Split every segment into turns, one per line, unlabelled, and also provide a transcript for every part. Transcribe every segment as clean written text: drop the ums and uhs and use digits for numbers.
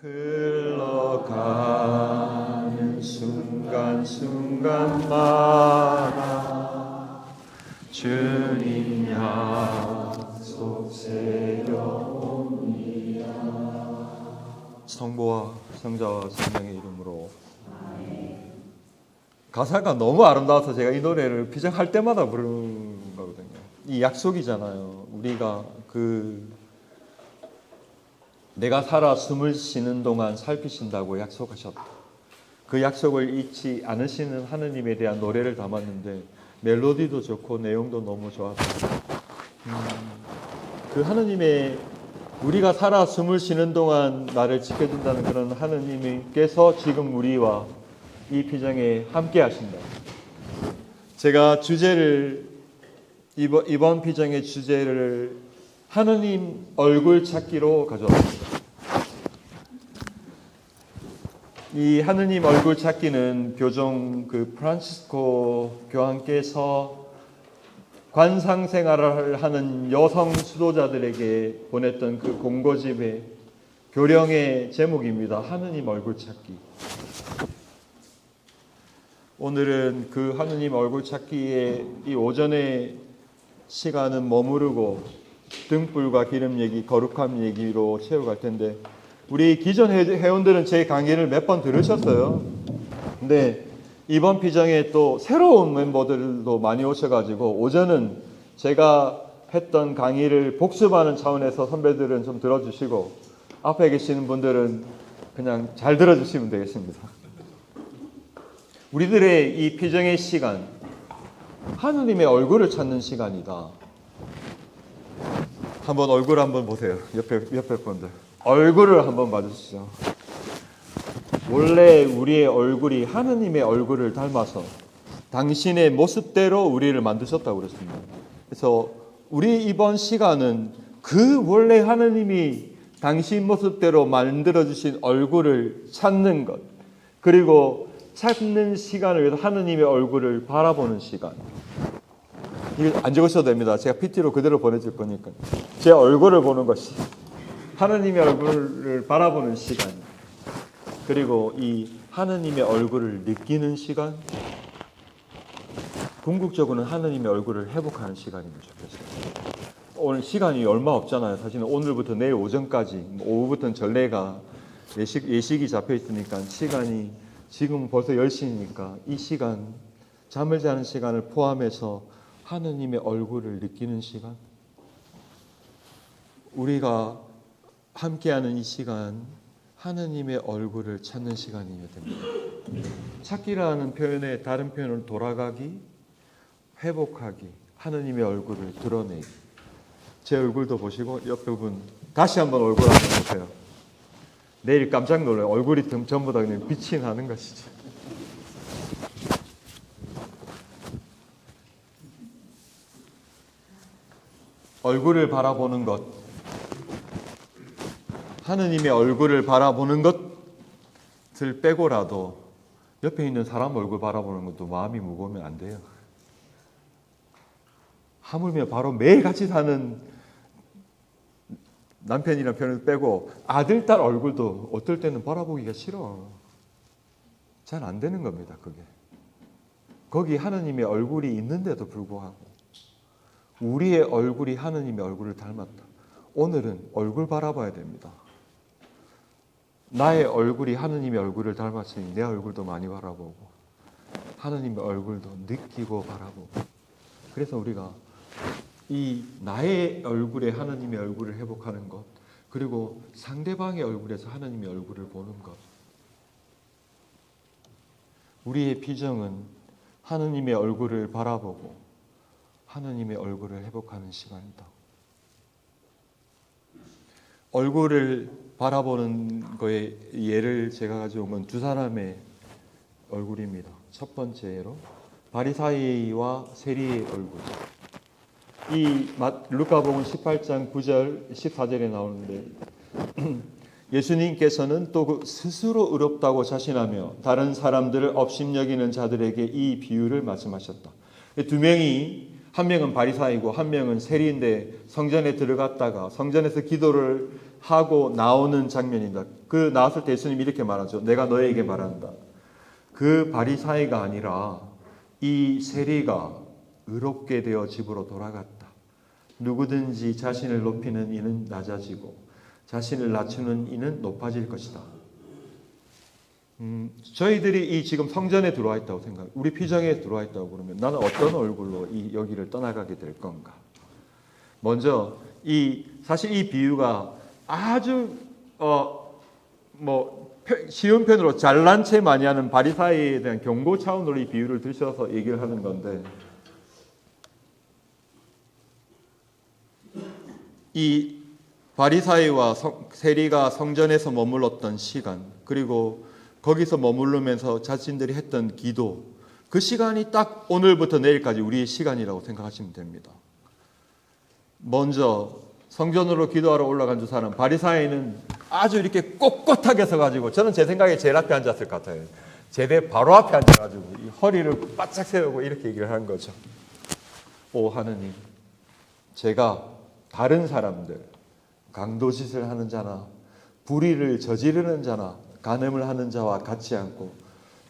흘러가는 순간순간마다 주님 약속 새겨옵니다. 성부와 성자와 성령의 이름으로. 가사가 너무 아름다워서 제가 이 노래를 피정할 때마다 부르는 거거든요. 이 약속이잖아요. 우리가 내가 살아 숨을 쉬는 동안 살피신다고 약속하셨다. 그 약속을 잊지 않으시는 하느님에 대한 노래를 담았는데 멜로디도 좋고 내용도 너무 좋았어요. 그 하느님의 우리가 살아 숨을 쉬는 동안 나를 지켜준다는 그런 하느님께서 지금 우리와 이 피정에 함께 하신다. 제가 이번 피정의 주제를 하느님 얼굴 찾기로 가져왔습니다. 이 하느님 얼굴 찾기는 교종 프란시스코 교황께서 관상 생활을 하는 여성 수도자들에게 보냈던 그 공고집의 교령의 제목입니다. 하느님 얼굴 찾기. 오늘은 그 하느님 얼굴 찾기에 이 오전의 시간은 머무르고 등불과 기름 얘기, 거룩함 얘기로 채워갈 텐데, 우리 기존 회원들은 제 강의를 몇 번 들으셨어요. 근데 이번 피정에 또 새로운 멤버들도 많이 오셔가지고 오전은 제가 했던 강의를 복습하는 차원에서 선배들은 좀 들어주시고 앞에 계시는 분들은 그냥 잘 들어주시면 되겠습니다. 우리들의 이 피정의 시간, 하느님의 얼굴을 찾는 시간이다. 한번 얼굴 한번 보세요. 옆에 분들. 얼굴을 한번 봐주시죠. 원래 우리의 얼굴이 하느님의 얼굴을 닮아서 당신의 모습대로 우리를 만드셨다고 그랬습니다. 그래서 우리 이번 시간은 그 원래 하느님이 당신 모습대로 만들어주신 얼굴을 찾는 것, 그리고 찾는 시간을 위해서 하느님의 얼굴을 바라보는 시간. 이거 안 적으셔도 됩니다. 제가 PT로 그대로 보내줄 거니까. 제 얼굴을 보는 것이 하느님의 얼굴을 바라보는 시간, 그리고 이 하느님의 얼굴을 느끼는 시간, 궁극적으로는 하느님의 얼굴을 회복하는 시간이면 좋겠어요. 오늘 시간이 얼마 없잖아요. 사실은 오늘부터 내일 오전까지, 오후부터는 전례가 예식이 잡혀 있으니까 시간이 지금 벌써 10시니까 이 시간, 잠을 자는 시간을 포함해서 하느님의 얼굴을 느끼는 시간, 우리가 함께하는 이 시간, 하느님의 얼굴을 찾는 시간이어야 됩니다. 찾기라는 표현의 다른 표현은 돌아가기, 회복하기, 하느님의 얼굴을 드러내기. 제 얼굴도 보시고 옆에 분 다시 한번 얼굴 한번 보세요. 내일 깜짝 놀라요. 얼굴이 전부 다 그냥 빛이 나는 것이죠. 얼굴을 바라보는 것, 하느님의 얼굴을 바라보는 것을 빼고라도 옆에 있는 사람 얼굴 바라보는 것도 마음이 무거우면 안 돼요. 하물며 바로 매일 같이 사는 남편이랑 편을 빼고 아들, 딸 얼굴도 어떨 때는 바라보기가 싫어. 잘 안 되는 겁니다, 그게. 거기 하느님의 얼굴이 있는데도 불구하고 우리의 얼굴이 하느님의 얼굴을 닮았다. 오늘은 얼굴 바라봐야 됩니다. 나의 얼굴이 하느님의 얼굴을 닮았으니 내 얼굴도 많이 바라보고 하느님의 얼굴도 느끼고 바라보고, 그래서 우리가 이 나의 얼굴에 하느님의 얼굴을 회복하는 것, 그리고 상대방의 얼굴에서 하느님의 얼굴을 보는 것, 우리의 피정은 하느님의 얼굴을 바라보고 하느님의 얼굴을 회복하는 시간이다. 얼굴을 바라보는 거에 예를 제가 가져온 건 두 사람의 얼굴입니다. 첫 번째로 바리사이와 세리의 얼굴. 이 루카복음 18장 9절 14절에 나오는데 예수님께서는 또 스스로 의롭다고 자신하며 다른 사람들을 업신여기는 자들에게 이 비유를 말씀하셨다. 두 명이, 한 명은 바리사이고 한 명은 세리인데 성전에 들어갔다가 성전에서 기도를 하고 나오는 장면입니다. 그 나왔을 때 예수님이 이렇게 말하죠. 내가 너에게 말한다. 그 바리사이가 아니라 이 세리가 의롭게 되어 집으로 돌아갔다. 누구든지 자신을 높이는 이는 낮아지고 자신을 낮추는 이는 높아질 것이다. 저희들이 이 지금 성전에 들어와 있다고 생각, 우리 피정에 들어와 있다고 그러면 나는 어떤 얼굴로 여기를 떠나가게 될 건가? 먼저 사실 이 비유가 아주 쉬운 편으로 잘난 체 많이 하는 바리사이에 대한 경고 차원으로 이 비유를 드셔서 얘기를 하는 건데, 이 바리사이와 세리가 성전에서 머물렀던 시간, 그리고 거기서 머무르면서 자신들이 했던 기도, 그 시간이 딱 오늘부터 내일까지 우리의 시간이라고 생각하시면 됩니다. 먼저 성전으로 기도하러 올라간 두 사람, 바리사이는 아주 이렇게 꼿꼿하게 서가지고, 저는 제 생각에 제일 앞에 앉았을 것 같아요. 제대 바로 앞에 앉아가지고 이 허리를 바짝 세우고 이렇게 얘기를 한 거죠. 오 하느님, 제가 다른 사람들, 강도짓을 하는 자나 불의를 저지르는 자나 간음을 하는 자와 같이 않고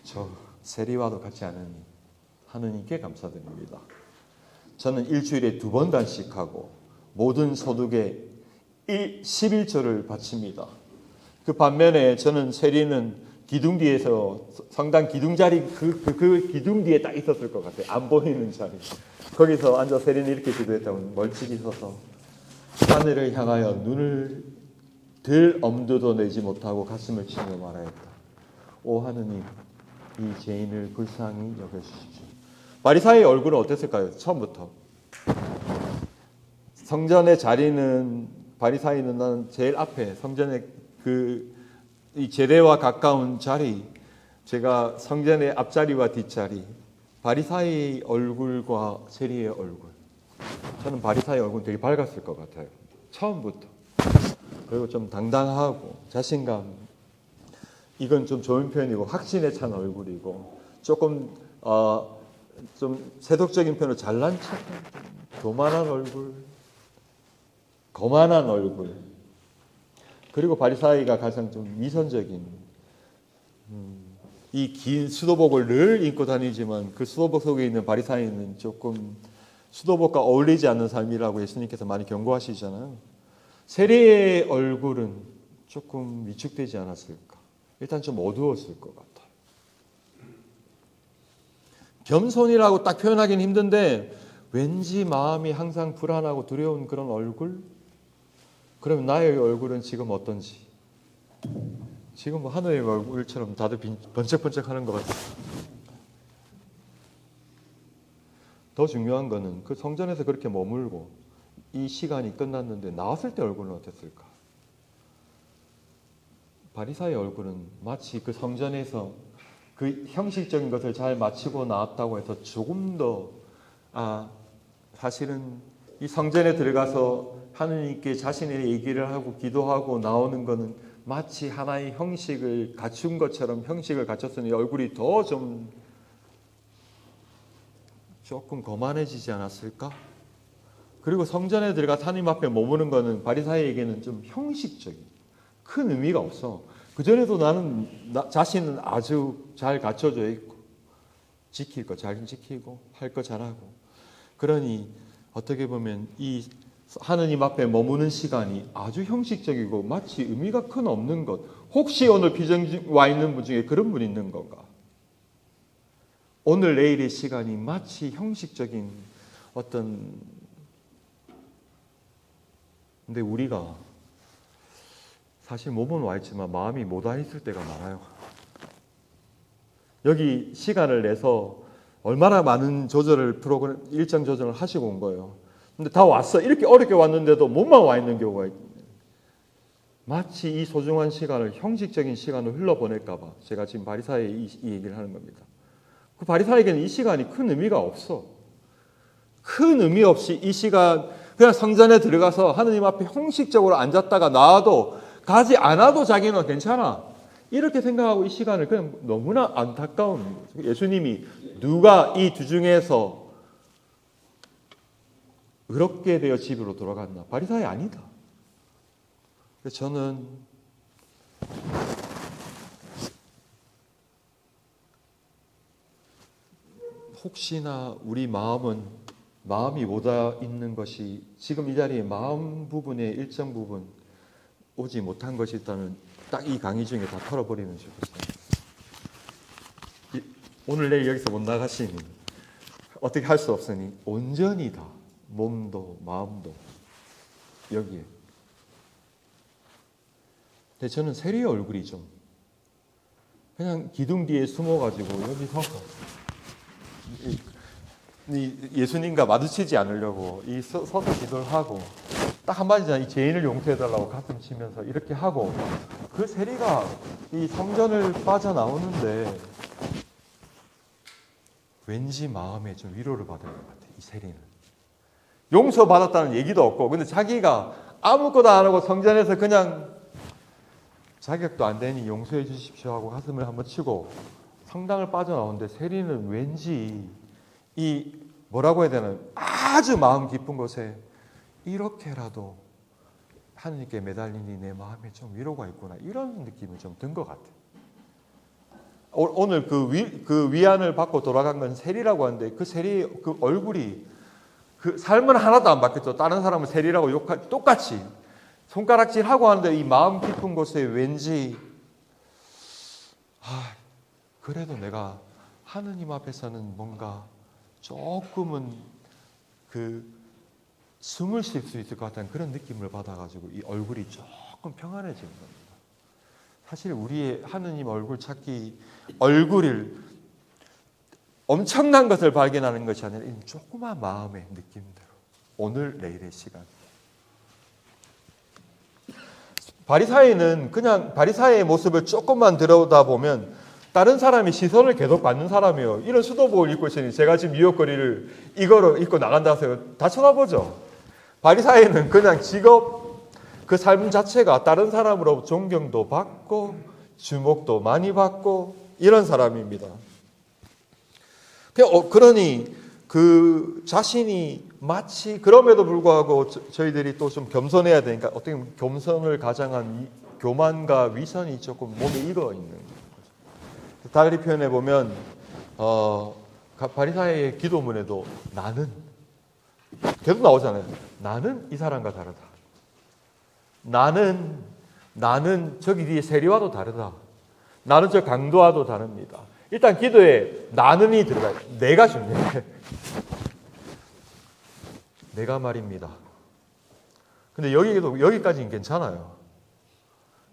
저 세리와도 같이 않으니 하느님께 감사드립니다. 저는 일주일에 2번 단식하고 모든 소득의 11조를 바칩니다. 그 반면에 저는 세리는 기둥 뒤에서, 성당 기둥 자리, 그 기둥 뒤에 딱 있었을 것 같아요. 안 보이는 자리. 거기서 앉아 세리는 이렇게 기도했다고, 멀찍이 서서 하늘을 향하여 눈을 들 엄두도 내지 못하고 가슴을 치며 말하였다. 오 하느님, 이 죄인을 불쌍히 여겨주십시오. 바리사이의 얼굴은 어땠을까요? 처음부터. 성전의 자리는, 바리사이는 나는 제일 앞에, 성전의 이 제대와 가까운 자리, 제가 성전의 앞자리와 뒷자리, 바리사이 얼굴과 세리의 얼굴, 저는 바리사이 얼굴 되게 밝았을 것 같아요. 처음부터. 그리고 좀 당당하고 자신감, 이건 좀 좋은 표현이고 확신에 찬 얼굴이고, 조금 좀 세속적인 표현으로 잘난 척, 교만한 얼굴, 거만한 얼굴. 그리고 바리사이가 가장 좀 위선적인, 이 긴 수도복을 늘 입고 다니지만 그 수도복 속에 있는 바리사이는 조금 수도복과 어울리지 않는 삶이라고 예수님께서 많이 경고하시잖아요. 세리의 얼굴은 조금 위축되지 않았을까? 일단 좀 어두웠을 것 같아요. 겸손이라고 딱 표현하기는 힘든데 왠지 마음이 항상 불안하고 두려운 그런 얼굴? 그러면 나의 얼굴은 지금 어떤지? 지금 뭐 하늘의 얼굴처럼 다들 번쩍번쩍하는 것 같아요. 더 중요한 거는 그 성전에서 그렇게 머물고 이 시간이 끝났는데 나왔을 때 얼굴은 어땠을까? 바리사의 얼굴은 마치 그 성전에서 그 형식적인 것을 잘 마치고 나왔다고 해서 조금 더 사실은 이 성전에 들어가서 하느님께 자신의 얘기를 하고 기도하고 나오는 거는 마치 하나의 형식을 갖춘 것처럼 형식을 갖췄으니 얼굴이 더 조금 거만해지지 않았을까? 그리고 성전에 들어가서 하나님 앞에 머무는 거는 바리사이에게는 좀 형식적인, 큰 의미가 없어. 그전에도 나는 자신은 아주 잘 갖춰져 있고 지킬 거 잘 지키고 할 거 잘하고, 그러니 어떻게 보면 이 하느님 앞에 머무는 시간이 아주 형식적이고 마치 의미가 큰 없는 것. 혹시 오늘 비정 와 있는 분 중에 그런 분 있는 건가? 오늘 내일의 시간이 마치 형식적인 근데 우리가 사실 몸은 와 있지만 마음이 못 와 있을 때가 많아요. 여기 시간을 내서 얼마나 많은 일정 조절을 하시고 온 거예요. 근데 다 왔어. 이렇게 어렵게 왔는데도 몸만 와 있는 경우가 있어요. 마치 이 소중한 시간을 형식적인 시간으로 흘러보낼까 봐 제가 지금 바리사이에 이 얘기를 하는 겁니다. 그 바리사이에게는 이 시간이 큰 의미가 없어. 큰 의미 없이 이 시간 그냥 성전에 들어가서 하느님 앞에 형식적으로 앉았다가 나와도 가지 않아도 자기는 괜찮아. 이렇게 생각하고 이 시간을 그냥 너무나 안타까운 거죠. 예수님이 누가 이 두 중에서 의롭게 되어 집으로 돌아갔나? 바리사이 아니다. 저는 혹시나 우리 마음이 오다 있는 것이 지금 이 자리에 마음 부분의 일정 부분 오지 못한 것이 있다면 딱 이 강의 중에 다 털어버리면 좋겠어요. 오늘 내일 여기서 못 나가시니 어떻게 할 수 없으니 온전히 다 몸도 마음도 여기에. 근데 저는 세리의 얼굴이 좀 그냥 기둥 뒤에 숨어가지고 여기 서서 예수님과 마주치지 않으려고 서서 기도를 하고 딱 한마디잖아요. 이 죄인을 용서해달라고 가슴 치면서 이렇게 하고 그 세리가 이 성전을 빠져나오는데 왠지 마음에 좀 위로를 받을 것 같아요. 이 세리는 용서받았다는 얘기도 없고 근데 자기가 아무것도 안 하고 성전에서 그냥 자격도 안 되니 용서해 주십시오 하고 가슴을 한번 치고 성당을 빠져나오는데 세리는 왠지 이 뭐라고 해야 되나 아주 마음 깊은 곳에 이렇게라도 하느님께 매달리니 내 마음에 좀 위로가 있구나 이런 느낌이 좀 든 것 같아요. 오늘 그 위안을 받고 돌아간 건 세리라고 하는데 그 세리 그 얼굴이 그 삶은 하나도 안 바뀌었죠. 다른 사람은 세리라고 똑같이 손가락질하고 하는데 이 마음 깊은 곳에 왠지 그래도 내가 하느님 앞에서는 뭔가 조금은 그 숨을 쉴 수 있을 것 같다는 그런 느낌을 받아가지고 이 얼굴이 조금 평안해지는 겁니다. 사실 우리의 하느님 얼굴 찾기 얼굴을 엄청난 것을 발견하는 것이 아니라 이 조그마한 마음의 느낌대로 오늘 내일의 시간. 바리사이는 그냥 바리사이의 모습을 조금만 들여다보면 다른 사람이 시선을 계속 받는 사람이에요. 이런 수도복을 입고 있으니 제가 지금 유혹거리를 이거를 입고 나간다 하세요. 다 쳐다보죠. 바리사이는 그냥 직업 그 삶 자체가 다른 사람으로 존경도 받고 주목도 많이 받고 이런 사람입니다. 그러니 그 자신이 마치 그럼에도 불구하고 저희들이 또 좀 겸손해야 되니까 어떻게 보면 겸손을 가장한 교만과 위선이 조금 몸에 익어 있는 거죠. 달리 표현해 보면 바리사이의 기도문에도 나는 계속 나오잖아요. 나는 이 사람과 다르다. 나는 저기 뒤에 세리와도 다르다. 나는 저 강도와도 다릅니다. 일단 기도에 나는이 들어가요. 내가 중요해. 내가 말입니다. 근데 여기까지는 괜찮아요.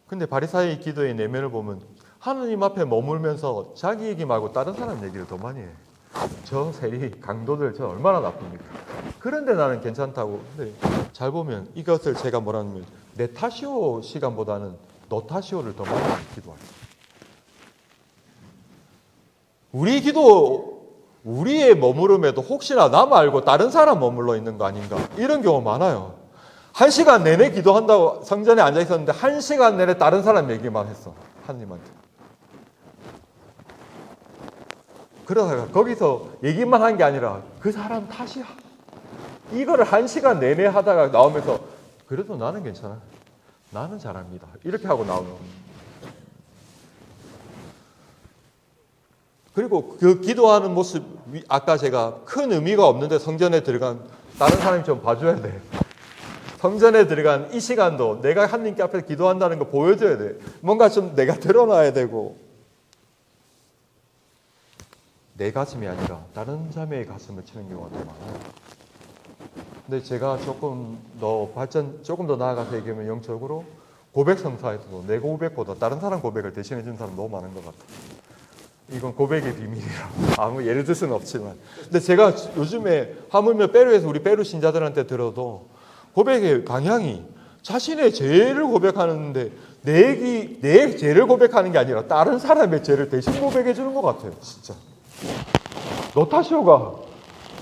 근데 바리사이 기도의 내면을 보면 하느님 앞에 머물면서 자기 얘기 말고 다른 사람 얘기를 더 많이 해요. 저 세리 강도들 저 얼마나 나쁩니까? 그런데 나는 괜찮다고. 근데 잘 보면 이것을 제가 뭐라면 내 탓이오 시간보다는 너 탓이오를 더 많이 기도해요. 우리의 머무름에도 혹시나 나 말고 다른 사람 머물러 있는 거 아닌가 이런 경우 많아요. 1시간 내내 기도한다고 성전에 앉아 있었는데 1시간 내내 다른 사람 얘기만 했어. 하느님한테. 그러다가 거기서 얘기만 한 게 아니라 그 사람 탓이야. 이거를 1시간 내내 하다가 나오면서 그래도 나는 괜찮아. 나는 잘합니다. 이렇게 하고 나오는 겁니다. 그리고 그 기도하는 모습, 아까 제가 큰 의미가 없는데 성전에 들어간 다른 사람이 좀 봐줘야 돼. 성전에 들어간 이 시간도 내가 하느님께 앞에서 기도한다는 거 보여줘야 돼. 뭔가 좀 내가 드러나야 되고. 내 가슴이 아니라 다른 자매의 가슴을 치는 경우가 더 많아요. 근데 제가 조금 더 나아가서 얘기하면 영적으로 고백 성사에서도 내 고백보다 다른 사람 고백을 대신해 준 사람 너무 많은 것 같아요. 이건 고백의 비밀이라 아무 예를 들 수는 없지만 근데 제가 요즘에 하물며 페루에서 우리 페루 신자들한테 들어도 고백의 방향이 자신의 죄를 고백하는데 내 죄를 고백하는 게 아니라 다른 사람의 죄를 대신 고백해 주는 것 같아요. 진짜 너 탓이오가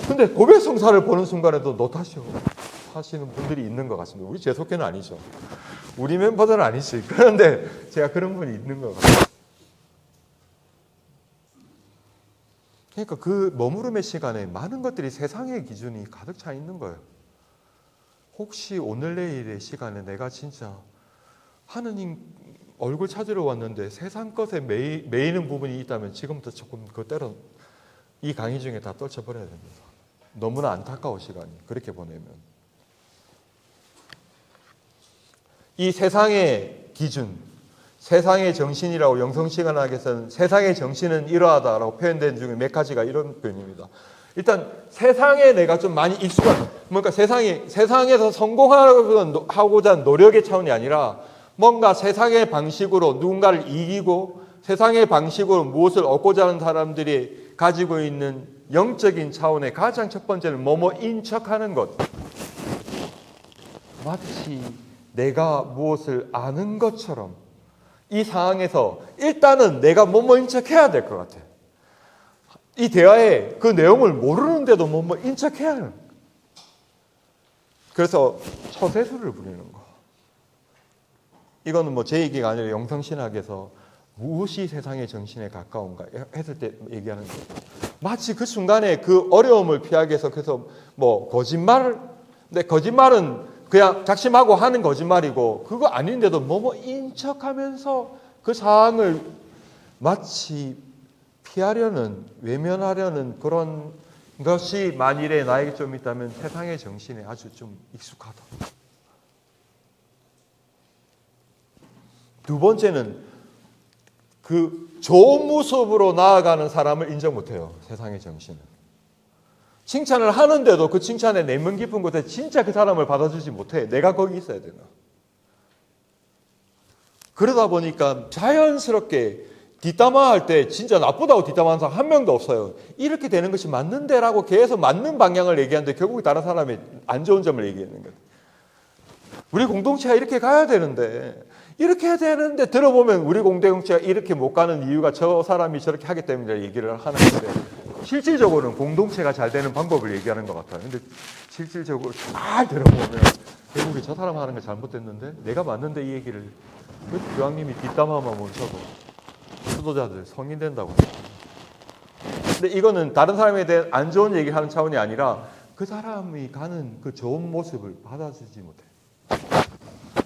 근데 고백 성사를 보는 순간에도 너 탓이오 하시는 분들이 있는 것 같습니다. 우리 재속회는 아니죠. 우리 멤버들은 아니지. 그런데 제가 그런 분이 있는 것 같아요. 그러니까 그 머무름의 시간에 많은 것들이 세상의 기준이 가득 차 있는 거예요. 혹시 오늘 내일의 시간에 내가 진짜 하느님 얼굴 찾으러 왔는데 세상 것에 매이는 부분이 있다면 지금부터 조금 그대로 이 강의 중에 다 떨쳐버려야 됩니다. 너무나 안타까운 시간이 그렇게 보내면. 이 세상의 기준, 세상의 정신이라고 영성시간학에서는 세상의 정신은 이러하다라고 표현된 중에 몇 가지가 이런 표현입니다. 일단 세상에 내가 좀 많이 익숙한, 뭔가 세상에서 성공하고자 하는 노력의 차원이 아니라 뭔가 세상의 방식으로 누군가를 이기고 세상의 방식으로 무엇을 얻고자 하는 사람들이 가지고 있는 영적인 차원의 가장 첫 번째는 뭐뭐인 척하는 것. 마치 내가 무엇을 아는 것처럼 이 상황에서 일단은 내가 뭐뭐인 척해야 될 것 같아. 이 대화에 그 내용을 모르는데도 뭐뭐인 척해야 해요. 그래서 처세술을 부리는 거. 이거는 뭐 제 얘기가 아니라 영성신학에서 무엇이 세상의 정신에 가까운가 했을 때 얘기하는 거예요. 마치 그 순간에 그 어려움을 피하기 위해서 그래서 뭐 근데 거짓말은 그냥 작심하고 하는 거짓말이고 그거 아닌데도 뭐뭐 인척하면서 그 상황을 마치 피하려는 외면하려는 그런 것이 만일에 나에게 좀 있다면 세상의 정신에 아주 좀 익숙하다. 두 번째는 그 좋은 모습으로 나아가는 사람을 인정 못해요. 세상의 정신은. 칭찬을 하는데도 그 칭찬의 내면 깊은 곳에 진짜 그 사람을 받아주지 못해. 내가 거기 있어야 되나. 그러다 보니까 자연스럽게 뒷담화할 때 진짜 나쁘다고 뒷담화하는 사람 한 명도 없어요. 이렇게 되는 것이 맞는데라고 계속 맞는 방향을 얘기하는데 결국 다른 사람의 안 좋은 점을 얘기하는 거예요. 우리 공동체가 이렇게 가야 되는데 이렇게 해야 되는데 들어보면 우리 공동체가 이렇게 못 가는 이유가 저 사람이 저렇게 하기 때문이라 얘기를 하는 건데 실질적으로는 공동체가 잘 되는 방법을 얘기하는 것 같아요. 근데 실질적으로 잘 들어보면 결국에 저 사람 하는 게 잘못됐는데 내가 맞는데 이 얘기를 교황님이 뒷담화만 멈춰도 수도자들 성인 된다고 합니다. 근데 이거는 다른 사람에 대한 안 좋은 얘기를 하는 차원이 아니라 그 사람이 가는 그 좋은 모습을 받아주지 못해.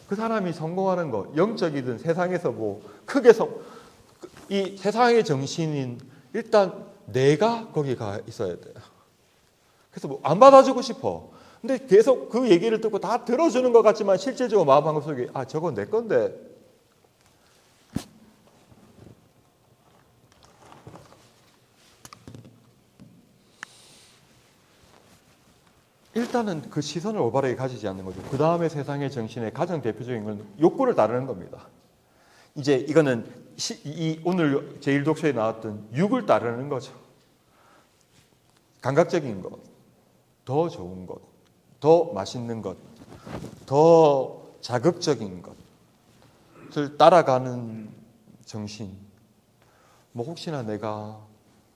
그 사람이 성공하는 것, 영적이든 세상에서 뭐 크게 이 세상의 정신인 일단 내가 거기 가 있어야 돼요. 그래서 뭐 안 받아주고 싶어. 근데 계속 그 얘기를 듣고 다 들어주는 것 같지만 실질적으로 마음 속에 저건 내 건데. 일단은 그 시선을 올바르게 가지지 않는 거죠. 그 다음에 세상의 정신의 가장 대표적인 건 욕구를 따르는 겁니다. 이제 이거는 오늘 제1독서에 나왔던 육을 따르는 거죠. 감각적인 것, 더 좋은 것, 더 맛있는 것, 더 자극적인 것을 따라가는 정신. 뭐 혹시나 내가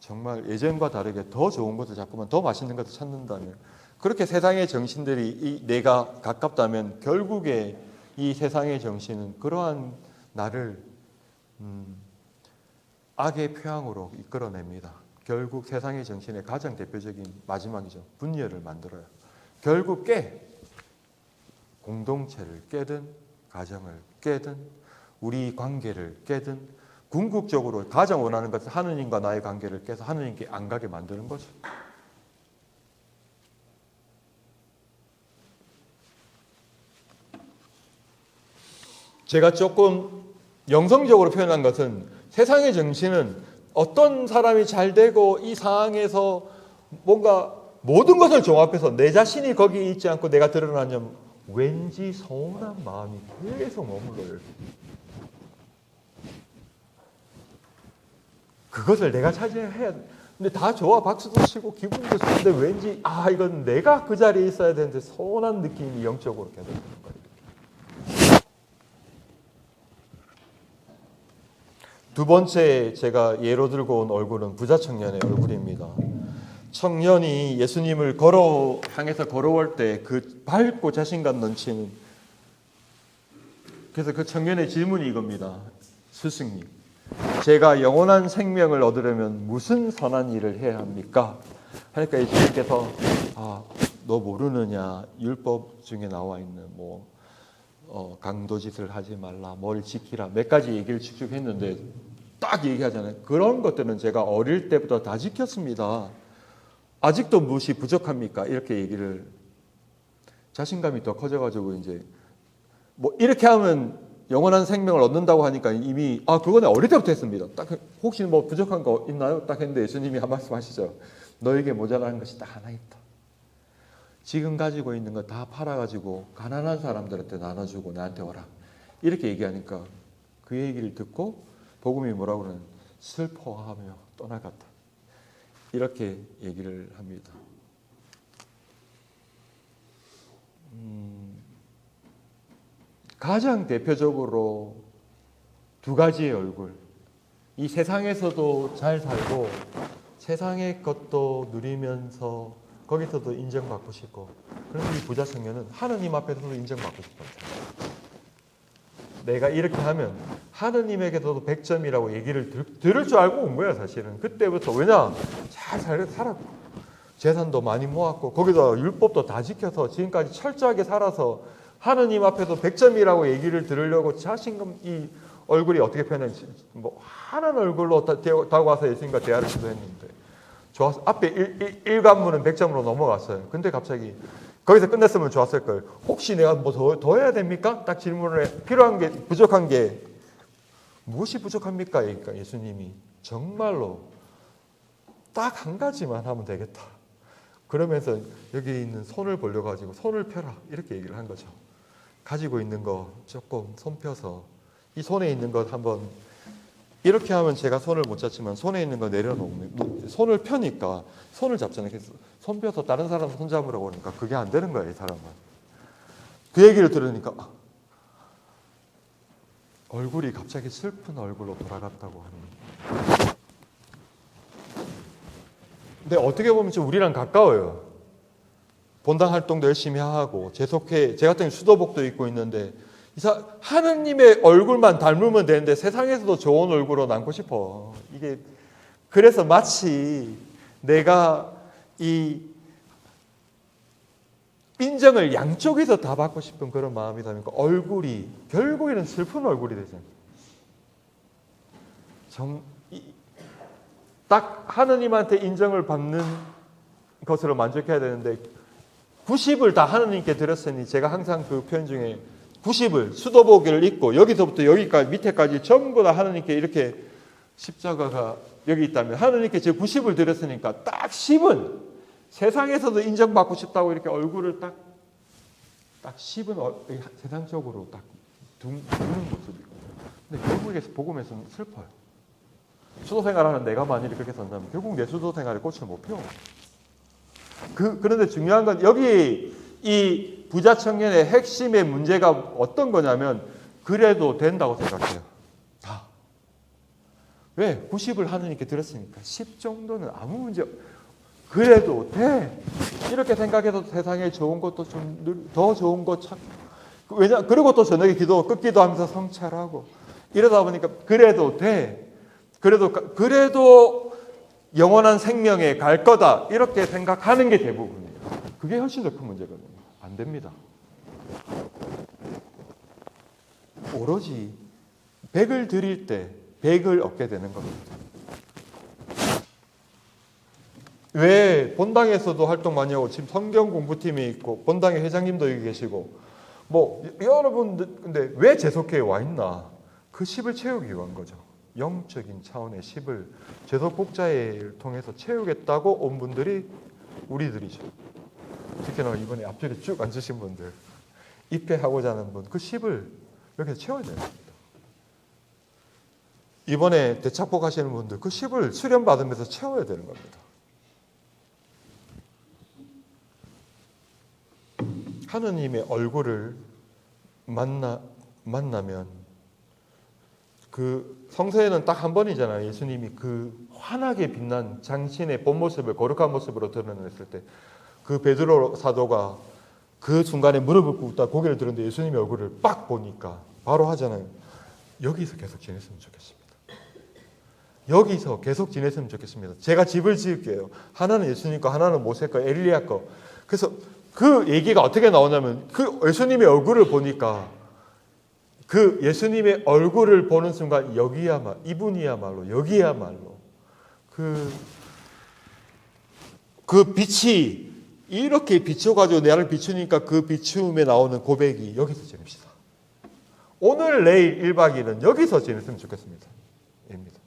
정말 예전과 다르게 더 좋은 것을 자꾸만 더 맛있는 것을 찾는다면 그렇게 세상의 정신들이 내가 가깝다면 결국에 이 세상의 정신은 그러한 나를 악의 표향으로 이끌어냅니다. 결국 세상의 정신의 가장 대표적인 마지막이죠. 분열을 만들어요. 결국 공동체를 깨든 가정을 깨든 우리 관계를 깨든 궁극적으로 가장 원하는 것은 하느님과 나의 관계를 깨서 하느님께 안 가게 만드는 거죠. 제가 조금 영성적으로 표현한 것은 세상의 정신은 어떤 사람이 잘 되고 이 상황에서 뭔가 모든 것을 종합해서 내 자신이 거기 있지 않고 내가 드러나면 왠지 서운한 마음이 계속 머물러요. 그것을 내가 차지해야 돼. 근데 다 좋아, 박수도 치고 기분도 좋은데 왠지 이건 내가 그 자리에 있어야 되는데 서운한 느낌이 영적으로 계속 드는 거예요. 두 번째 제가 예로 들고 온 얼굴은 부자 청년의 얼굴입니다. 청년이 예수님을 향해서 걸어올 때 그 밝고 자신감 넘치는, 그래서 그 청년의 질문이 이겁니다. 스승님, 제가 영원한 생명을 얻으려면 무슨 선한 일을 해야 합니까? 하니까 예수님께서 너 모르느냐, 율법 중에 나와 있는 강도짓을 하지 말라, 뭘 지키라, 몇 가지 얘기를 쭉쭉 했는데 딱 얘기하잖아요. 그런 것들은 제가 어릴 때부터 다 지켰습니다. 아직도 무엇이 부족합니까? 이렇게 얘기를, 자신감이 더 커져가지고 이제 뭐 이렇게 하면 영원한 생명을 얻는다고 하니까 이미 그거는 어릴 때부터 했습니다. 딱 혹시 뭐 부족한 거 있나요? 딱 했는데 예수님이 한 말씀 하시죠. 너에게 모자라는 것이 딱 하나 있다. 지금 가지고 있는 거 다 팔아가지고 가난한 사람들한테 나눠주고 나한테 오라. 이렇게 얘기하니까 그 얘기를 듣고 복음이 뭐라고 그러는, 슬퍼하며 떠나갔다. 이렇게 얘기를 합니다. 가장 대표적으로 두 가지의 얼굴. 이 세상에서도 잘 살고 세상의 것도 누리면서 거기서도 인정받고 싶고, 그래서 이 부자 청년은 하느님 앞에서도 인정받고 싶어요. 내가 이렇게 하면 하느님에게서도 100점이라고 얘기를 들을 줄 알고 온 거야, 사실은. 그때부터. 왜냐? 잘 살았고 재산도 많이 모았고 거기다 율법도 다 지켜서 지금까지 철저하게 살아서 하느님 앞에서 100점이라고 얘기를 들으려고 자신감, 이 얼굴이 어떻게 표현했지? 뭐 하는 얼굴로 다가와서 예수님과 대화를 시도했는데 좋았어. 앞에 1관문은 100점으로 넘어갔어요. 근데 갑자기 거기서 끝냈으면 좋았을 걸. 혹시 내가 뭐 더 해야 됩니까? 딱 질문을 해. 필요한 게, 부족한 게 무엇이 부족합니까? 그러니까 예수님이 정말로 딱 한 가지만 하면 되겠다. 그러면서 여기 있는 손을 벌려가지고 손을 펴라. 이렇게 얘기를 한 거죠. 가지고 있는 거 조금 손 펴서, 이 손에 있는 것 한번, 이렇게 하면 제가 손을 못 잡지만 손에 있는 거 내려놓으면 손을 펴니까 손을 잡잖아요. 그래서 손 펴서 다른 사람 손 잡으라고 그러니까 그게 안 되는 거예요, 이 사람은. 그 얘기를 들으니까 얼굴이 갑자기 슬픈 얼굴로 돌아갔다고 합니다. 근데 어떻게 보면 좀 우리랑 가까워요. 본당 활동도 열심히 하고 제 같은 경우 수도복도 입고 있는데 하느님의 얼굴만 닮으면 되는데 세상에서도 좋은 얼굴로 남고 싶어. 이게 그래서 마치 내가 이 인정을 양쪽에서 다 받고 싶은 그런 마음이 담니까 얼굴이 결국에는 슬픈 얼굴이 되잖아요. 딱 하느님한테 인정을 받는 것으로 만족해야 되는데 90을 다 하느님께 드렸으니, 제가 항상 그 표현 중에 90을 수도복을 입고 여기서부터 여기까지 밑에까지 전부 다 하느님께 이렇게 십자가가 여기 있다면 하느님께 제 90을 드렸으니까 딱 10은 세상에서도 인정받고 싶다고 이렇게 얼굴을 딱 10은 세상적으로 딱 두는 모습이거든요. 근데 결국에 복음에서는 슬퍼요. 수도 생활하는 내가 만일에 그렇게 산다면 결국 내 수도 생활에 꽃을 못 피워. 그런데 중요한 건 여기 이 부자 청년의 핵심의 문제가 어떤 거냐면, 그래도 된다고 생각해요. 다. 왜? 90을 하느님께 드렸으니까 10 정도는 아무 문제, 그래도 돼. 이렇게 생각해서 세상에 좋은 것도 좀 더 좋은 것 찾고, 그리고 또 저녁에 끝기도 하면서 성찰하고 이러다 보니까 그래도 돼. 그래도 영원한 생명에 갈 거다. 이렇게 생각하는 게 대부분이에요. 그게 훨씬 더 큰 문제거든요. 안 됩니다. 오로지 100을 드릴 때 100을 얻게 되는 겁니다. 왜 본당에서도 활동 많이 하고 지금 성경 공부팀이 있고 본당의 회장님도 여기 계시고 뭐 여러분들, 근데 왜 재속회에 와 있나? 그 10을 채우기 위한 거죠. 영적인 차원의 10을 재속복자회를 통해서 채우겠다고 온 분들이 우리들이죠. 특히나 이번에 앞줄에 쭉 앉으신 분들, 입회하고자 하는 분, 그 10을 이렇게 채워야 됩니다. 이번에 대착복 하시는 분들, 그 10을 수련받으면서 채워야 되는 겁니다. 하느님의 얼굴을 만나면, 그 성서에는 딱 한 번이잖아요. 예수님이 그 환하게 빛난 당신의 본 모습을 거룩한 모습으로 드러냈을 때 그 베드로 사도가 그 순간에 무릎을 꿇다 고개를 들었는데 예수님의 얼굴을 빡 보니까 바로 하잖아요. 여기서 계속 지냈으면 좋겠습니다. 여기서 계속 지냈으면 좋겠습니다. 제가 집을 지을게요. 하나는 예수님 거, 하나는 모세 거, 엘리야 거. 그래서 그 얘기가 어떻게 나오냐면 그 예수님의 얼굴을 보니까 그 예수님의 얼굴을 보는 순간 이분이야말로 여기야말로 그 빛이 이렇게 비춰가지고 나를 비추니까 그 비추음에 나오는 고백이 여기서 지냅시다. 오늘 내일 1박 2일은 여기서 지냈으면 좋겠습니다. 입니다.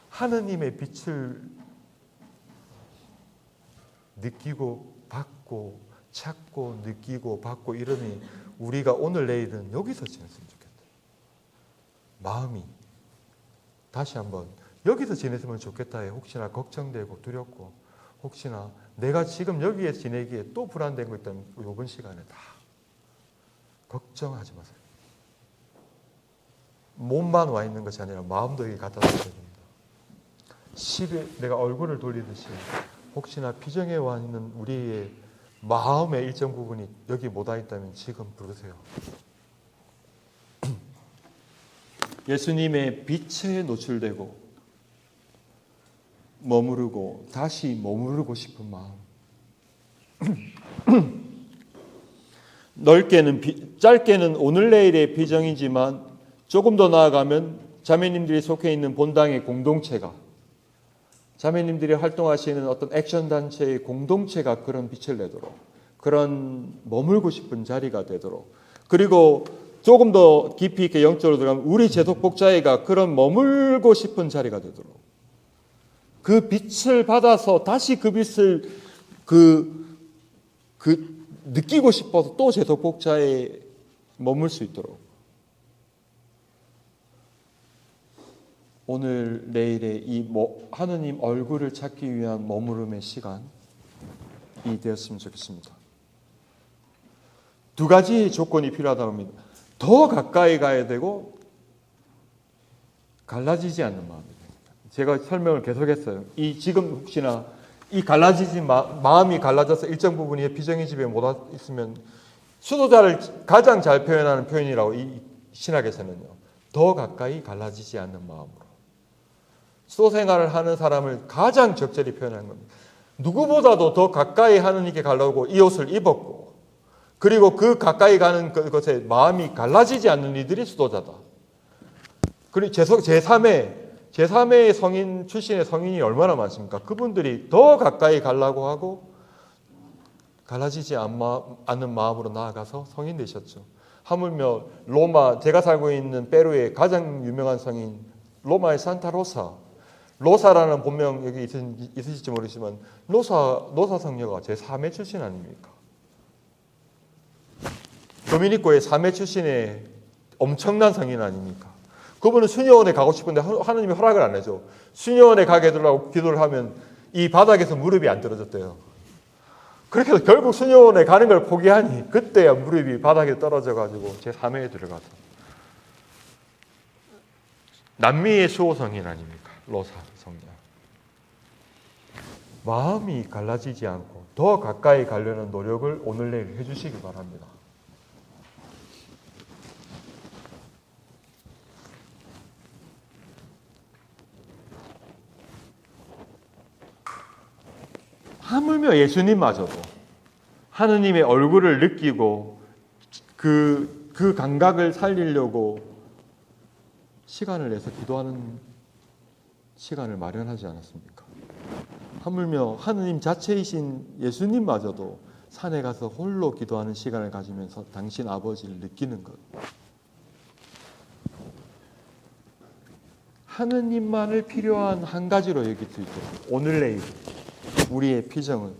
하느님의 빛을 느끼고 받고 찾고 느끼고 받고 이러니 우리가 오늘 내일은 여기서 지냈으면 좋겠다. 마음이 다시 한번 여기서 지냈으면 좋겠다에 혹시나 걱정되고 두렵고 혹시나 내가 지금 여기에 지내기에 또 불안된 거 있다면 이번 시간에 다 걱정하지 마세요. 몸만 와 있는 것이 아니라 마음도 여기 갖다 놔야 됩니다. 10에 내가 얼굴을 돌리듯이 혹시나 피정에 와 있는 우리의 마음의 일정 부분이 여기 못 와 있다면 지금 부르세요. 예수님의 빛에 노출되고 머무르고 다시 머무르고 싶은 마음. 짧게는 오늘 내일의 비정이지만 조금 더 나아가면 자매님들이 속해 있는 본당의 공동체가 자매님들이 활동하시는 어떤 액션 단체의 공동체가 그런 빛을 내도록 그런 머물고 싶은 자리가 되도록 그리고 조금 더 깊이 있게 영적으로 들어가면 우리 재독복자회가 그런 머물고 싶은 자리가 되도록 그 빛을 받아서 다시 그 빛을 느끼고 싶어서 또 재독복자에 머물 수 있도록 오늘 내일의 이 하느님 얼굴을 찾기 위한 머무름의 시간이 되었으면 좋겠습니다. 두 가지 조건이 필요하다고 합니다. 더 가까이 가야 되고 갈라지지 않는 마음입니다. 제가 설명을 계속했어요. 지금 혹시나 이 갈라지지 마음이 갈라져서 일정 부분이 비정의 집에 못 있으면 수도자를 가장 잘 표현하는 표현이라고 이 신학에서는요. 더 가까이 갈라지지 않는 마음으로. 수도 생활을 하는 사람을 가장 적절히 표현하는 겁니다. 누구보다도 더 가까이 하느님께 가려고 이 옷을 입었고 그리고 그 가까이 가는 것에 마음이 갈라지지 않는 이들이 수도자다. 그리고 제3의 성인 출신의 성인이 얼마나 많습니까? 그분들이 더 가까이 가려고 하고 갈라지지 않는 마음으로 나아가서 성인 되셨죠. 하물며 제가 살고 있는 페루의 가장 유명한 성인 로마의 산타로사 로사라는 본명 여기 있으실지 모르지만 로사 성녀가 제3회 출신 아닙니까? 도미니코의 3회 출신의 엄청난 성인 아닙니까? 그분은 수녀원에 가고 싶은데 하나님이 허락을 안 해줘. 수녀원에 가게 해달라고 기도를 하면 이 바닥에서 무릎이 안 떨어졌대요. 그렇게 해서 결국 수녀원에 가는 걸 포기하니 그때야 무릎이 바닥에 떨어져가지고 제3회에 들어가서 남미의 수호 성인 아닙니까? 로사 성녀. 마음이 갈라지지 않고 더 가까이 가려는 노력을 오늘 내일 해주시기 바랍니다. 하물며 예수님마저도 하느님의 얼굴을 느끼고 그 감각을 살리려고 시간을 내서 기도하는 시간을 마련하지 않았습니까? 하물며 하느님 자체이신 예수님마저도 산에 가서 홀로 기도하는 시간을 가지면서 당신 아버지를 느끼는 것. 하느님만을 필요한 한 가지로 여길 수 있도록 오늘 내일 우리의 피정은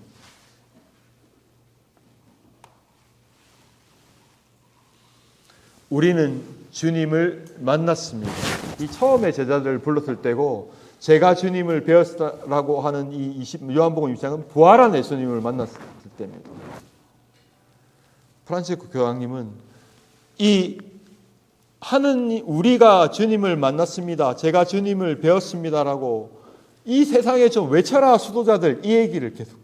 우리는 주님을 만났습니다. 이 처음에 제자들을 불렀을 때고 제가 주님을 배웠다라고 하는 이 요한복음 20장은 부활한 예수님을 만났을 때입니다. 프란시스코 교황님은 우리가 주님을 만났습니다. 제가 주님을 배웠습니다라고 이 세상에 좀 외쳐라 수도자들 이 얘기를 계속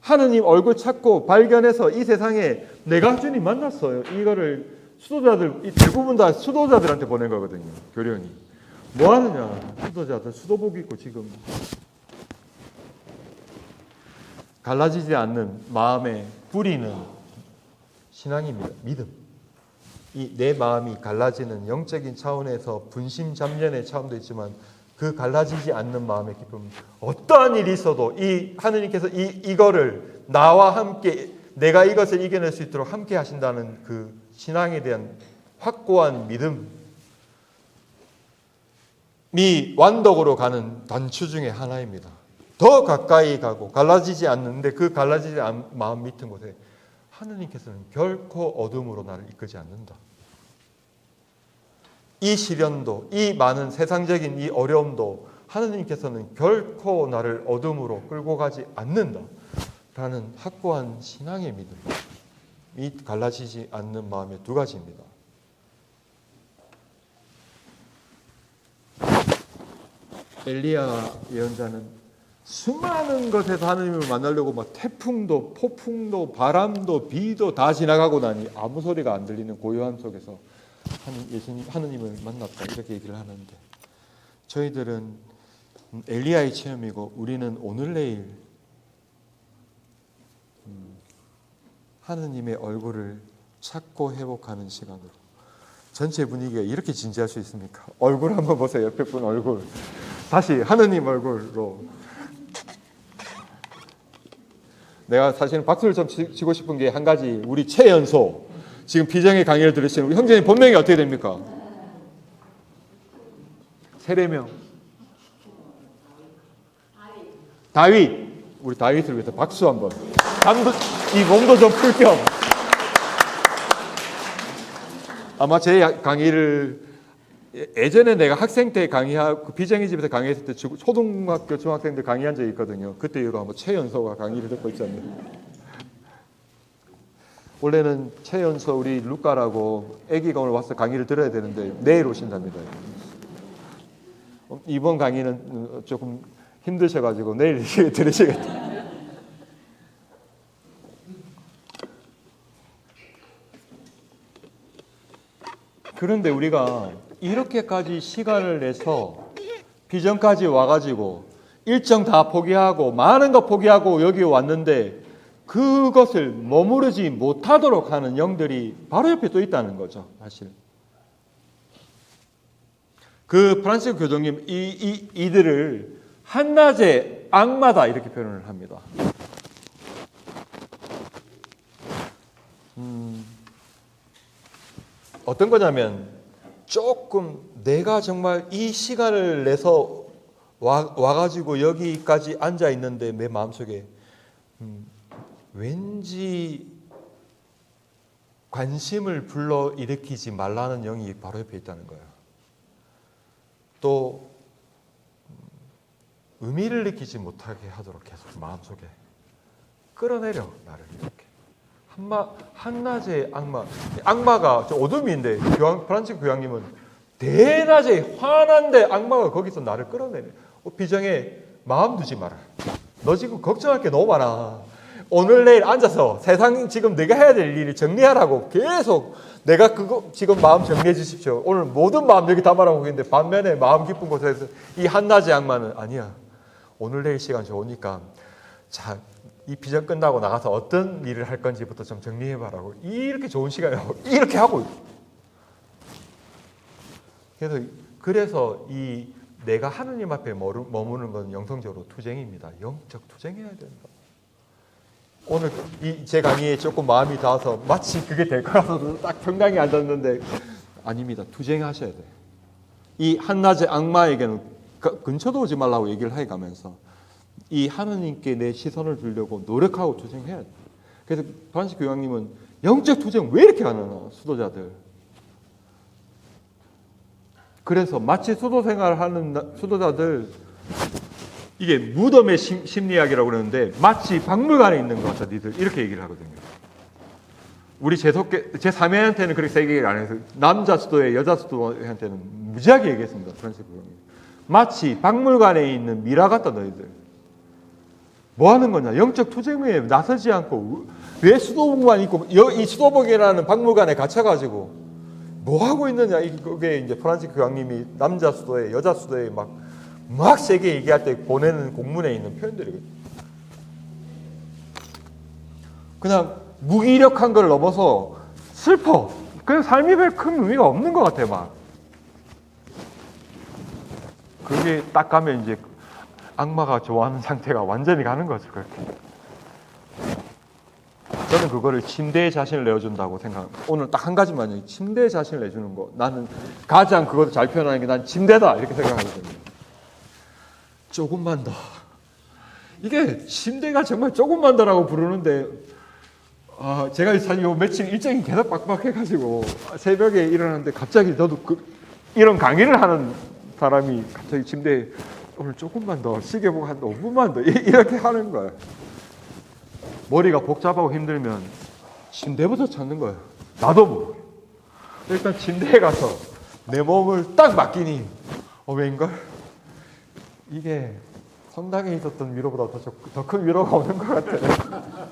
하느님 얼굴 찾고 발견해서 이 세상에 내가 주님 만났어요. 이거를 수도자들 대부분 다 수도자들한테 보낸 거거든요. 교련이 뭐 하느냐 수도자들 수도복 입고 지금 갈라지지 않는 마음의 뿌리는 신앙입니다. 믿음. 이 내 마음이 갈라지는 영적인 차원에서 분심잡련의 차원도 있지만 그 갈라지지 않는 마음의 기쁨, 어떠한 일이 있어도 이 하느님께서 이거를 나와 함께 내가 이것을 이겨낼 수 있도록 함께 하신다는 그 신앙에 대한 확고한 믿음이 완덕으로 가는 단추 중에 하나입니다. 더 가까이 가고 갈라지지 않는데 그 갈라지지 않은 마음 밑은 곳에 하느님께서는 결코 어둠으로 나를 이끌지 않는다. 이 시련도, 이 많은 세상적인 이 어려움도 하느님께서는 결코 나를 어둠으로 끌고 가지 않는다 라는 확고한 신앙의 믿음이 갈라지지 않는 마음의 두 가지입니다. 엘리야 예언자는 수많은 것에서 하느님을 만나려고 막 태풍도 폭풍도 바람도 비도 다 지나가고 나니 아무 소리가 안 들리는 고요함 속에서 하느님을 만났다 이렇게 얘기를 하는데, 저희들은 엘리야의 체험이고 우리는 오늘 내일 하느님의 얼굴을 찾고 회복하는 시간으로. 전체 분위기가 이렇게 진지할 수 있습니까? 얼굴 한번 보세요. 옆에 분 얼굴. 다시 하느님 얼굴로. 내가 사실은 박수를 좀 치고 싶은 게 한 가지, 우리 최연소 지금 비정의 강의를 들으시는 우리 형제님 본명이 어떻게 됩니까? 세례명 다윗. 우리 다윗을 위해서 박수 한번. 이 몸도 좀 풀 겸. 아마 제 강의를 예전에 내가 학생 때 강의하고 비정의 집에서 강의했을 때 초등학교 중학생들 강의한 적이 있거든요. 그때 이후로 한번 최연소가 강의를 듣고 있잖아요. 원래는 최연소 우리 루카라고 아기가 오늘 와서 강의를 들어야 되는데 내일 오신답니다. 이번 강의는 조금 힘드셔가지고 내일 들으시겠다. 그런데 우리가 이렇게까지 시간을 내서 비전까지 와가지고 일정 다 포기하고 많은 거 포기하고 여기 왔는데 그것을 머무르지 못하도록 하는 영들이 바로 옆에 또 있다는 거죠. 사실 그 프란시스 교정님 이들을 한낮의 악마다 이렇게 표현을 합니다. 어떤 거냐면 조금 내가 정말 이 시간을 내서 와가지고 여기까지 앉아 있는데 내 마음속에 왠지 관심을 불러일으키지 말라는 영이 바로 옆에 있다는 거예요. 또 의미를 느끼지 못하게 하도록 계속 마음속에 끌어내려 나를 이렇게. 한낮의 악마가 어둠인데 프란치스 교황님은 대낮에 환한데 악마가 거기서 나를 끌어내려. 비정에 마음 두지 마라. 너 지금 걱정할 게 너무 많아. 오늘 내일 앉아서 세상 지금 내가 해야 될 일을 정리하라고 계속 내가 그거 지금 마음 정리해 주십시오. 오늘 모든 마음 여기 담아라고 했는데 반면에 마음 깊은 곳에서 이 한낮의 악마는 아니야. 오늘 내일 시간 좋으니까 자, 이 비전 끝나고 나가서 어떤 일을 할 건지부터 좀 정리해봐라고 이렇게 좋은 시간을 이렇게 하고. 그래서 이 내가 하느님 앞에 머무는 건 영성적으로 투쟁입니다. 영적 투쟁해야 된다. 오늘 제 강의에 조금 마음이 닿아서 마치 그게 될 거라서 딱 평강에 앉았는데 아닙니다. 투쟁하셔야 돼요. 이 한낮의 악마에게는 근처도 오지 말라고 얘기를 해가면서 이 하느님께 내 시선을 주려고 노력하고 투쟁해야 돼. 그래서 프란시스 교황님은 영적 투쟁 왜 이렇게 하나 수도자들. 그래서 마치 수도 생활하는 수도자들 이게 무덤의 심리학이라고 그러는데 마치 박물관에 있는 것 같아 니들 이렇게 얘기를 하거든요. 우리 제 3회한테는 그렇게 세게 얘기를 안 해서 남자 수도회 여자 수도회한테는 무지하게 얘기했습니다. 프란시스 교황님. 마치 박물관에 있는 미라 같다 너희들. 뭐 하는 거냐? 영적 투쟁에 나서지 않고 왜 수도복만 입고 이 수도복이라는 박물관에 갇혀가지고 뭐 하고 있느냐? 그게 이제 프란시스 교황님이 남자 수도회, 여자 수도회 막 세게 얘기할 때 보내는 공문에 있는 표현들이거든요. 그냥 무기력한 걸 넘어서 슬퍼. 그냥 삶이 별 큰 의미가 없는 것 같아요, 막. 그게 딱 가면 이제 악마가 좋아하는 상태가 완전히 가는 거죠, 그렇게. 저는 그거를 침대에 자신을 내어준다고 생각합니다. 오늘 딱 한 가지만요. 침대에 자신을 내주는 거. 나는 가장 그것을 잘 표현하는 게 난 침대다. 이렇게 생각하거든요. 조금만 더. 이게 침대가 정말 조금만 더라고 부르는데, 제가 사실 요 며칠 일정이 계속 빡빡해가지고 새벽에 일어났는데 갑자기 저도 이런 강의를 하는 사람이 갑자기 침대에 오늘 조금만 더 시계 보고 한 5분만 더 이렇게 하는 거예요. 머리가 복잡하고 힘들면 침대부터 찾는 거예요. 나도 모르게. 일단 침대에 가서 내 몸을 딱 맡기니 왠걸? 이게 성당에 있었던 위로보다 더 큰 위로가 오는 것 같아요.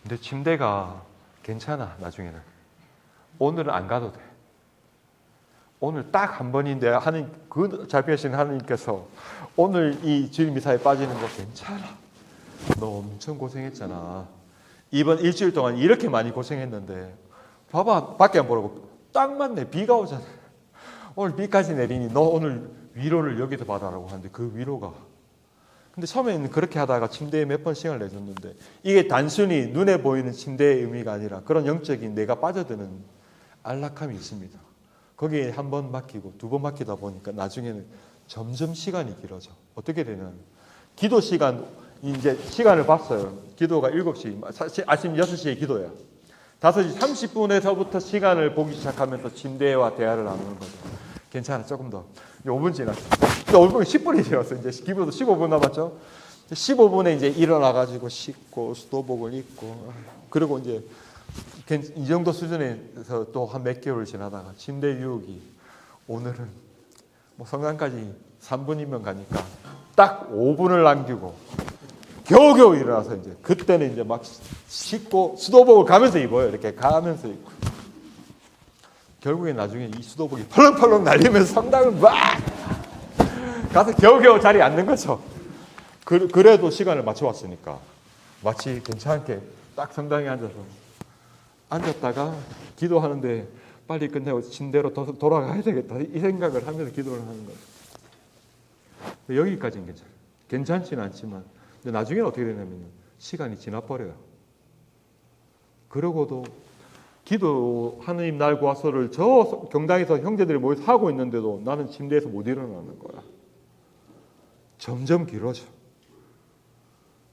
근데 침대가 괜찮아, 나중에는. 오늘은 안 가도 돼. 오늘 딱 한 번인데 잘 피하신 하나님께서 오늘 이 주일 미사에 빠지는 거 괜찮아. 너 엄청 고생했잖아. 이번 일주일 동안 이렇게 많이 고생했는데 봐봐, 밖에 안 보라고. 딱 맞네, 비가 오잖아. 오늘 비까지 내리니 너 오늘 위로를 여기서 받아라고 하는데 그 위로가. 근데 처음에는 그렇게 하다가 침대에 몇 번 시간을 내줬는데 이게 단순히 눈에 보이는 침대의 의미가 아니라 그런 영적인 내가 빠져드는 안락함이 있습니다. 거기에 한 번 맡기고 두 번 맡기다 보니까 나중에는 점점 시간이 길어져. 어떻게 되냐면 기도 시간, 이제 시간을 봤어요. 기도가 7시, 아침 6시에 기도예요. 5시 30분에서부터 시간을 보기 시작하면서 침대와 대화를 나누는 거죠. 괜찮아, 조금 더. 이제 5분 지났어. 5분, 10분이 지났어. 이제 기도도 15분 남았죠. 15분에 이제 일어나가지고 씻고 수도복을 입고 그리고 이제 이 정도 수준에서 또 한 몇 개월 지나다가 침대 유혹이 오늘은 뭐 성당까지 3분이면 가니까 딱 5분을 남기고 겨우겨우 일어나서 이제 그때는 이제 막 씻고 수도복을 가면서 입어요. 이렇게 가면서 입고 결국에 나중에 이 수도복이 펄렁펄렁 날리면서 성당을 막 가서 겨우겨우 자리에 앉는 거죠. 그래도 시간을 맞춰왔으니까 마치 괜찮게 딱 성당에 앉았다가 기도하는데 빨리 끝내고 침대로 돌아가야 되겠다 이 생각을 하면서 기도를 하는 거예요. 여기까지는 괜찮아요. 괜찮지는 않지만 근데 나중에는 어떻게 되냐면 시간이 지나버려요. 그러고도 기도 하느님 날 구하소를 저 경당에서 형제들이 모여서 하고 있는데도 나는 침대에서 못 일어나는 거야. 점점 길어져.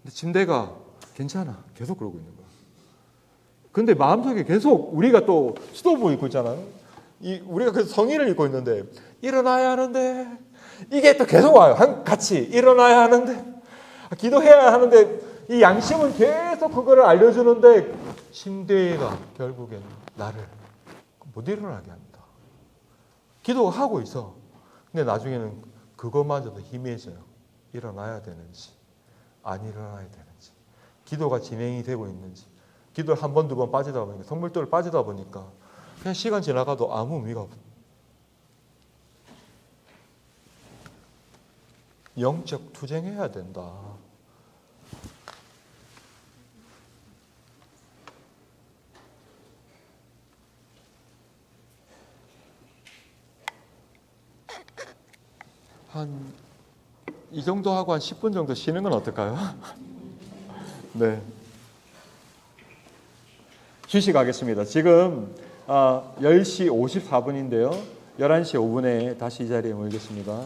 근데 침대가 괜찮아. 계속 그러고 있는 거야. 근데 마음속에 계속 우리가 또 수도복 입고 있잖아요. 우리가 그래서 성의를 입고 있는데 일어나야 하는데 이게 또 계속 와요. 같이 일어나야 하는데 기도해야 하는데 이 양심은 계속 그거를 알려주는데 침대가 결국엔 나를 못 일어나게 합니다. 기도하고 있어. 근데 나중에는 그것마저도 희미해져요. 일어나야 되는지 안 일어나야 되는지 기도가 진행이 되고 있는지 기도를 한 번, 두 번 빠지다 보니까 성물도를 빠지다 보니까 그냥 시간 지나가도 아무 의미가 없어요. 영적 투쟁해야 된다. 이 정도 하고 한 10분 정도 쉬는 건 어떨까요? 네. 휴식하겠습니다. 지금 10시 54분인데요. 11시 5분에 다시 이 자리에 모이겠습니다.